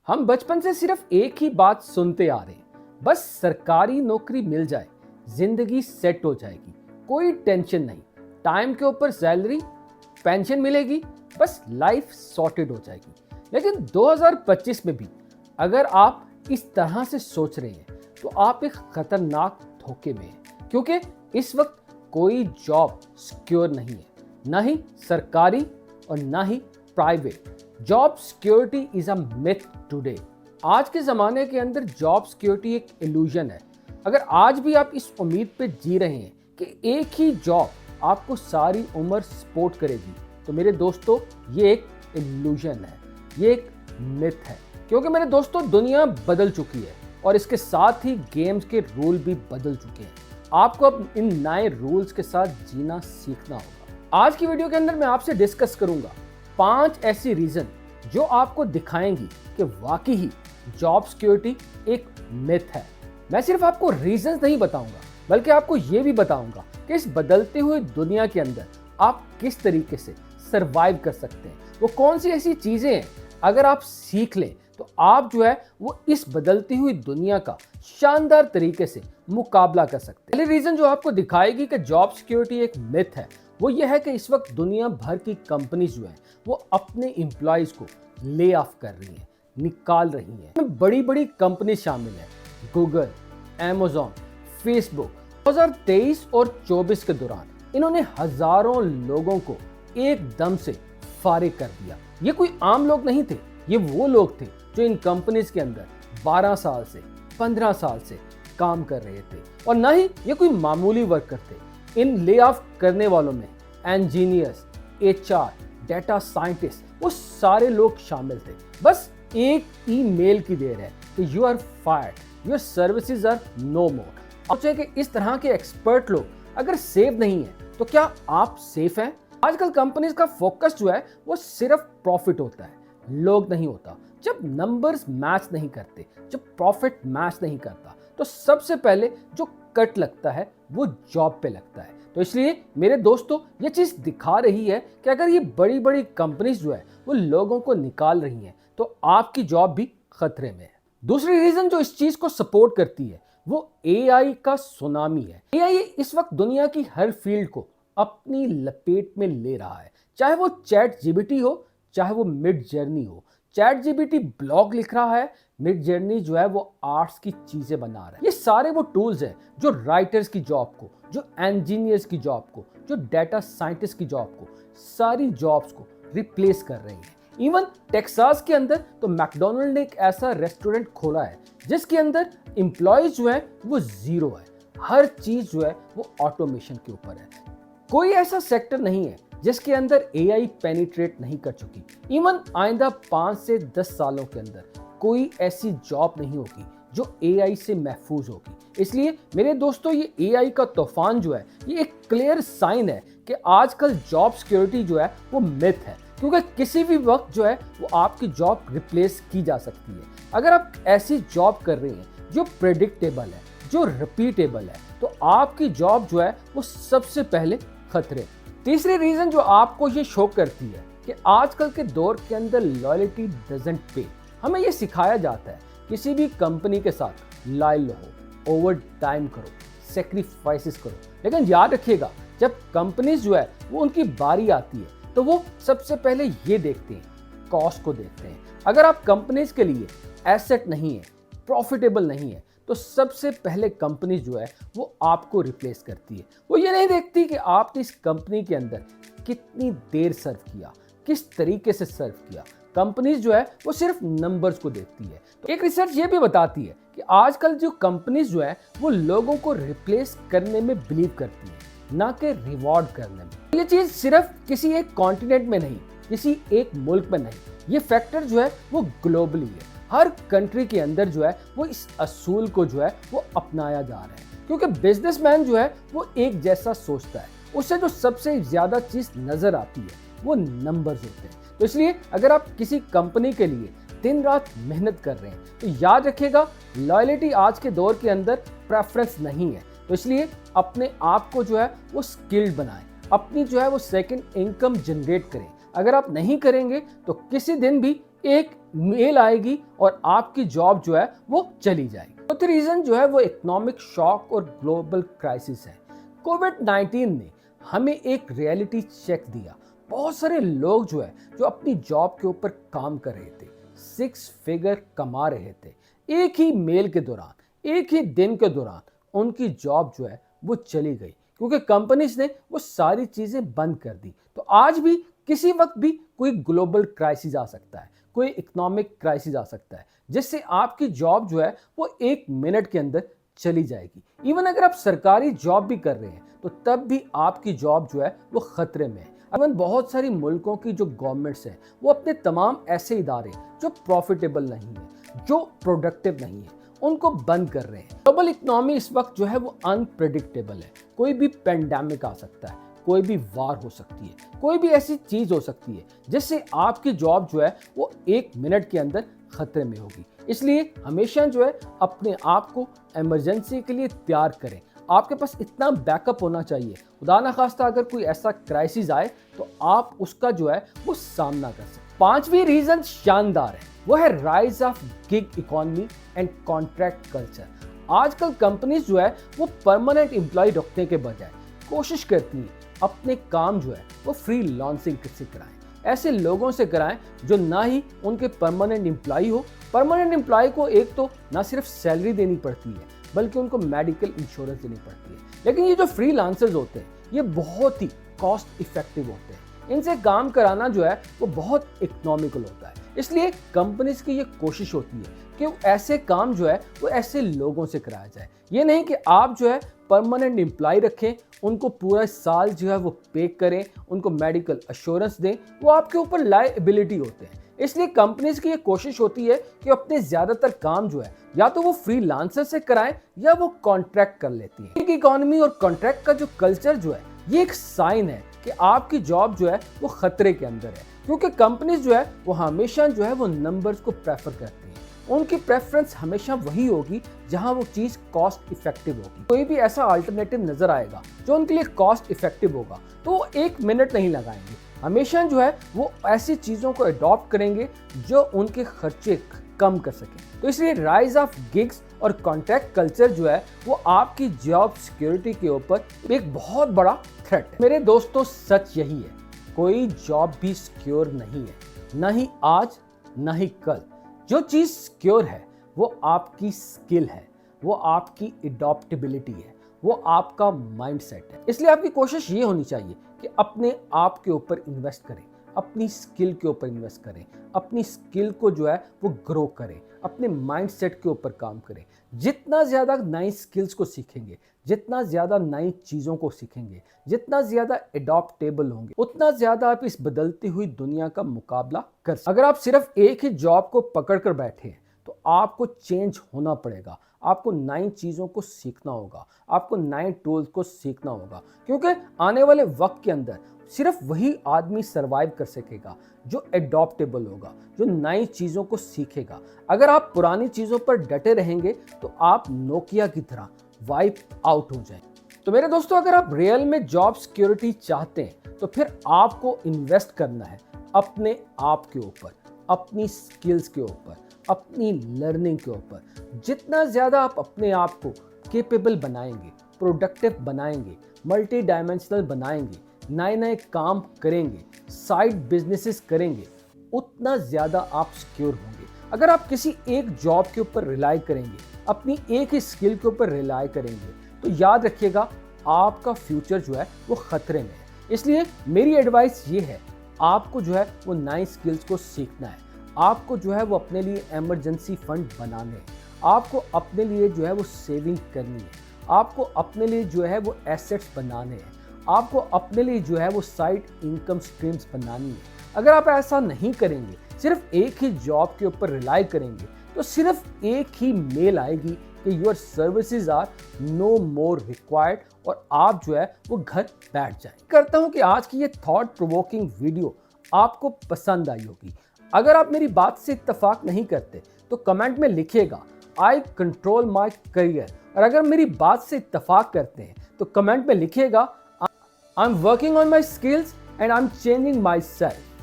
हम बचपन से सिर्फ एक ही बात सुनते आ रहे हैं, बस सरकारी नौकरी मिल जाए जिंदगी सेट हो जाएगी, कोई टेंशन नहीं, टाइम के ऊपर सैलरी, पेंशन मिलेगी, बस लाइफ सॉर्टेड हो जाएगी। लेकिन 2025 में भी अगर आप इस तरह से सोच रहे हैं तो आप एक खतरनाक धोखे में हैं, क्योंकि इस वक्त कोई जॉब सिक्योर नहीं है, ना ही सरकारी और ना ही private. Job security is a myth today. आज के ज़माने के अंदर जॉब सिक्योरिटी एक इल्यूजन है। अगर आज भी आप इस उम्मीद पे जी रहे हैं कि एक ही जॉब आपको सारी उम्र सपोर्ट करेगी, तो मेरे दोस्तों ये एक इल्यूजन है, ये एक मिथ है। क्योंकि मेरे दोस्तों दुनिया बदल चुकी है और इसके साथ ही गेम्स के रूल भी बदल चुके हैं। आपको अब इन नए रूल्स के साथ जीना सीखना होगा। आज की वीडियो के अंदर मैं आपसे डिस्कस करूंगा 5 ऐसी रीजन जो आपको दिखाएंगी कि वाकई ही जॉब सिक्योरिटी एक मिथ है। मैं सिर्फ आपको रीजंस नहीं बताऊंगा, बल्कि आपको ये भी बताऊंगा कि इस बदलते हुए दुनिया के अंदर आप किस तरीके से सरवाइव कर सकते हैं। वो कौन सी ऐसी चीजें हैं अगर आप सीख लें तो आप जो है वो इस बदलती हुई दुनिया का शानदार तरीके से मुकाबला कर सकते हैं। पहली रीजन जो आपको दिखाएगी कि जॉब सिक्योरिटी एक मिथ है, वो यह है कि इस वक्त दुनिया भर की कंपनीज जो है वो अपने एम्प्लॉयज को ले ऑफ कर रही हैं, निकाल रही हैं। बड़ी बड़ी कंपनी शामिल है, गूगल, अमेज़न, फेसबुक। 2023 और 24 के दौरान इन्होंने हजारों लोगों को एकदम से फारिग कर दिया। ये कोई आम लोग नहीं थे, ये वो लोग थे जो इन कंपनीज के अंदर 12 साल से 15 साल से काम कर रहे थे, और ना ही ये कोई मामूली वर्कर थे। इन ले ऑफ करने वालों में इंजीनियर्स, एचआर, डेटा साइंटिस्ट, वो सारे लोग शामिल थे। बस एक ईमेल की देर है कि you are fired, your services are no more. सोचे कि इस तरह के एक्सपर्ट लोग अगर सेफ नहीं है तो क्या आप सेफ हैं? आजकल कंपनीज का फोकस जो है वो सिर्फ प्रॉफिट होता है, लोग नहीं होता। जब नंबर्स मैच नहीं करते, जब प्रॉफिट मैच नहीं करता, तो सबसे पहले जो कट लगता है वो जॉब पे लगता है। तो इसलिए मेरे दोस्तों ये चीज दिखा रही है कि अगर ये बड़ी बड़ी कंपनीज जो है वो लोगों को निकाल रही हैं तो आपकी जॉब भी खतरे में है। दूसरी रीजन जो इस चीज को सपोर्ट करती है वो एआई का सुनामी है। एआई इस वक्त दुनिया की हर फील्ड को अपनी लपेट में ले रहा है, चाहे वो चैट जीपीटी हो, चाहे वो मिड जर्नी हो। चैट जीपीटी ब्लॉग लिख रहा है, मिड जर्नी जो है वो आर्ट्स की चीजें बना रहा है। ये सारे वो टूल्स हैं जो राइटर्स की जॉब को, जो इंजीनियर्स की जॉब को, जो डेटा साइंटिस्ट की जॉब को, सारी जॉब्स को रिप्लेस कर रहे हैं। इवन टेक्सास के अंदर तो मैकडोनल्ड ने एक ऐसा रेस्टोरेंट खोला है जिसके अंदर एम्प्लॉयज जो है वो जीरो है। हर चीज जो है वो ऑटोमेशन के ऊपर है। कोई ऐसा सेक्टर नहीं है जिसके अंदर एआई पेनिट्रेट नहीं कर चुकी। इवन आइंदा 5 से 10 सालों के अंदर कोई ऐसी जॉब नहीं होगी जो एआई से महफूज होगी। इसलिए मेरे दोस्तों ये एआई का तूफान जो है ये एक क्लियर साइन है कि आजकल जॉब सिक्योरिटी जो है वो मिथ है, क्योंकि किसी भी वक्त जो है वो आपकी जॉब रिप्लेस की जा सकती है। अगर आप ऐसी जॉब कर रहे हैं जो प्रेडिक्टेबल है, जो रिपीटेबल है, तो आपकी जॉब जो है वो सबसे पहले खतरे। तीसरी रीजन जो आपको ये शो करती है कि आजकल के दौर के अंदर लॉयल्टी डजंट पे। हमें ये सिखाया जाता है किसी भी कंपनी के साथ लॉयल रहो, ओवर टाइम करो, सेक्रीफाइसेस करो। लेकिन याद रखिएगा जब कंपनीज जो है वो उनकी बारी आती है तो वो सबसे पहले ये देखते हैं, कॉस्ट को देखते हैं। अगर आप कंपनीज के लिए एसेट नहीं है, प्रॉफिटेबल नहीं है, तो सबसे पहले कंपनी जो है वो आपको रिप्लेस करती है। वो ये नहीं देखती कि आपने इस कंपनी के अंदर कितनी देर सर्व किया, किस तरीके से सर्व किया। कंपनीज जो है वो सिर्फ नंबर्स को देखती है। तो एक रिसर्च ये भी बताती है कि आजकल जो कंपनीज जो है वो लोगों को रिप्लेस करने में बिलीव करती है, ना कि रिवॉर्ड करने में। ये चीज सिर्फ किसी एक कॉन्टिनेंट में नहीं, किसी एक मुल्क में नहीं, ये फैक्टर जो है वो ग्लोबली है। हर कंट्री के अंदर जो है वो इस असूल को जो है वो अपनाया जा रहा है, क्योंकि बिजनेसमैन जो है वो एक जैसा सोचता है। उससे जो सबसे ज्यादा चीज नजर आती है वो नंबर्स होते हैं। तो इसलिए अगर आप किसी कंपनी के लिए दिन रात मेहनत कर रहे हैं तो याद रखिएगा लॉयल्टी आज के दौर के अंदर प्रेफरेंस नहीं है। तो इसलिए अपने आप को जो है वो स्किल्ड बनाएं, अपनी जो है वो सेकंड इनकम जनरेट करें। अगर आप नहीं करेंगे तो किसी दिन भी एक मेल आएगी और आपकी जॉब जो है वो चली जाएगी। चौथी रीजन जो है वो इकोनॉमिक शॉक और ग्लोबल क्राइसिस है। कोविड-19 ने हमें एक रियलिटी चेक दिया। बहुत सारे लोग जो है जो अपनी जॉब के ऊपर काम कर रहे थे, 6 फिगर कमा रहे थे, एक ही मेल के दौरान, एक ही दिन के दौरान उनकी जॉब जो है वो चली गई, क्योंकि कंपनीज ने वो सारी चीजें बंद कर दी। तो आज भी किसी वक्त भी कोई ग्लोबल क्राइसिस आ सकता है, कोई इकोनॉमिक क्राइसिस आ सकता है, जिससे आपकी जॉब जो है वो 1 मिनट के अंदर चली जाएगी। इवन अगर आप सरकारी जॉब भी कर रहे हैं तो तब भी आपकी जॉब जो है वो खतरे में है। इवन बहुत सारी मुल्कों की जो गवर्नमेंट्स हैं वो अपने तमाम ऐसे इदारे जो प्रॉफिटेबल नहीं है, जो प्रोडक्टिव नहीं है, उनको बंद कर रहे हैं। ग्लोबल इकोनॉमी इस वक्त जो है वो अनप्रेडिक्टेबल है। कोई भी पेंडेमिक आ सकता है, कोई भी वार हो सकती है, कोई भी ऐसी चीज हो सकती है जिससे आपकी जॉब जो है वो 1 मिनट के अंदर खतरे में होगी। इसलिए हमेशा जो है अपने आप को इमरजेंसी के लिए तैयार करें। आपके पास इतना बैकअप होना चाहिए, खुदा ना खास्ता अगर कोई ऐसा क्राइसिस आए तो आप उसका जो है वो सामना कर सकें। 5वीं रीजन शानदार है, वो है rise of gig economy and contract culture. आजकल कंपनीज जो है वो परमानेंट एम्प्लॉय रखने के बजाय कोशिश करती हैं अपने काम जो है वो फ्रीलांसिंग से कराएं, ऐसे लोगों से कराएं जो ना ही उनके परमानेंट एम्प्लॉय हो। परमानेंट एम्प्लॉय को एक तो ना सिर्फ सैलरी देनी पड़ती है बल्कि उनको मेडिकल इंश्योरेंस देनी पड़ती है। लेकिन ये जो फ्रीलांसर्स होते हैं ये बहुत ही कॉस्ट इफेक्टिव होते हैं, इनसे काम कराना जो है वो बहुत इकोनॉमिकल होता है। इसलिए कंपनीज की ये कोशिश होती है कि ऐसे काम जो है वो ऐसे लोगों से कराया जाए। ये नहीं कि आप जो है परमानेंट एम्प्लॉय रखें, उनको पूरा साल जो है वो पे करें, उनको मेडिकल अश्योरेंस दें, वो आपके ऊपर लायबिलिटी होते हैं। इसलिए कंपनीज की ये कोशिश होती है कि अपने ज्यादातर काम जो है या तो वो फ्रीलांसर से कराएं या वो कॉन्ट्रैक्ट कर लेती है। गिग इकोनॉमी और कॉन्ट्रैक्ट का जो कल्चर जो है ये एक साइन है कि आपकी जॉब जो है वो खतरे के अंदर है, क्योंकि कंपनीज जो है वो हमेशा जो है वो नंबर्स को प्रेफर करती हैं। उनकी प्रेफरेंस हमेशा वही होगी जहां वो चीज कॉस्ट इफेक्टिव होगी। कोई भी ऐसा अल्टरनेटिव नजर आएगा जो उनके लिए कॉस्ट इफेक्टिव होगा तो वो 1 मिनट नहीं लगाएंगे, हमेशा जो है वो ऐसी चीजों को अडॉप्ट करेंगे जो उनके खर्चे कम कर सकें। तो इसलिए राइज ऑफ गिग्स और कॉन्ट्रैक्ट कल्चर जो है वो आपकी जॉब सिक्योरिटी के ऊपर एक बहुत बड़ा थ्रेट है। मेरे दोस्तों सच यही है, कोई जॉब भी सिक्योर नहीं है, ना ही आज ना ही कल। जो चीज सिक्योर है वो आपकी स्किल है, वो आपकी एडॉप्टेबिलिटी है, वो आपका माइंडसेट है। इसलिए आपकी कोशिश ये होनी चाहिए कि अपने आप के ऊपर इन्वेस्ट करें, अपनी स्किल के ऊपर इन्वेस्ट करें, अपनी स्किल को जो है वो ग्रो करें, अपने माइंडसेट के ऊपर काम करें। जितना ज़्यादा नई स्किल्स को सीखेंगे, जितना ज़्यादा नई चीज़ों को सीखेंगे, जितना ज़्यादा एडॉप्टेबल होंगे, उतना ज़्यादा आप इस बदलती हुई दुनिया का मुकाबला कर सकते। अगर आप सिर्फ एक ही जॉब को पकड़ कर बैठे हैं तो आपको चेंज होना पड़ेगा, आपको नई चीज़ों को सीखना होगा, आपको नए टूल्स को सीखना होगा, क्योंकि आने वाले वक्त के अंदर सिर्फ वही आदमी सरवाइव कर सकेगा जो एडॉप्टेबल होगा, जो नई चीज़ों को सीखेगा। अगर आप पुरानी चीज़ों पर डटे रहेंगे तो आप नोकिया की तरह वाइप आउट हो जाएंगे। तो मेरे दोस्तों, अगर आप रियल में जॉब सिक्योरिटी चाहते हैं तो फिर आपको इन्वेस्ट करना है अपने आप के ऊपर, अपनी स्किल्स के ऊपर, अपनी लर्निंग के ऊपर। जितना ज़्यादा आप अपने आप को केपेबल बनाएंगे, प्रोडक्टिव बनाएंगे, मल्टी डायमेंशनल बनाएंगे, नए नए काम करेंगे, साइड बिजनेसेस करेंगे, उतना ज़्यादा आप सिक्योर होंगे। अगर आप किसी एक जॉब के ऊपर रिलाई करेंगे, अपनी एक ही स्किल के ऊपर रिलाई करेंगे, तो याद रखिएगा आपका फ्यूचर जो है वो खतरे में है। इसलिए मेरी एडवाइस ये है, आपको जो है वो नई स्किल्स को सीखना है, आपको जो है वो अपने लिए इमरजेंसी फंड बनाने हैं, आपको अपने लिए जो है वो सेविंग करनी है, आपको अपने लिए जो है वो एसेट्स बनाने हैं, आपको अपने लिए जो है वो साइड इनकम स्ट्रीम्स बनानी है। अगर आप ऐसा नहीं करेंगे, सिर्फ एक ही जॉब के ऊपर रिलाई करेंगे, तो सिर्फ एक ही मेल आएगी कि your services are no more required और आप जो है वो घर बैठ जाए। करता हूं कि आज की ये थॉट प्रोवोकिंग वीडियो आपको पसंद आई होगी। अगर आप मेरी बात से इत्तेफाक नहीं करते तो कमेंट में लिखिएगा आई कंट्रोल माई करियर, और अगर मेरी बात से इत्तेफाक करते हैं तो कमेंट में लिखिएगा I am working on my skills and I am changing my self.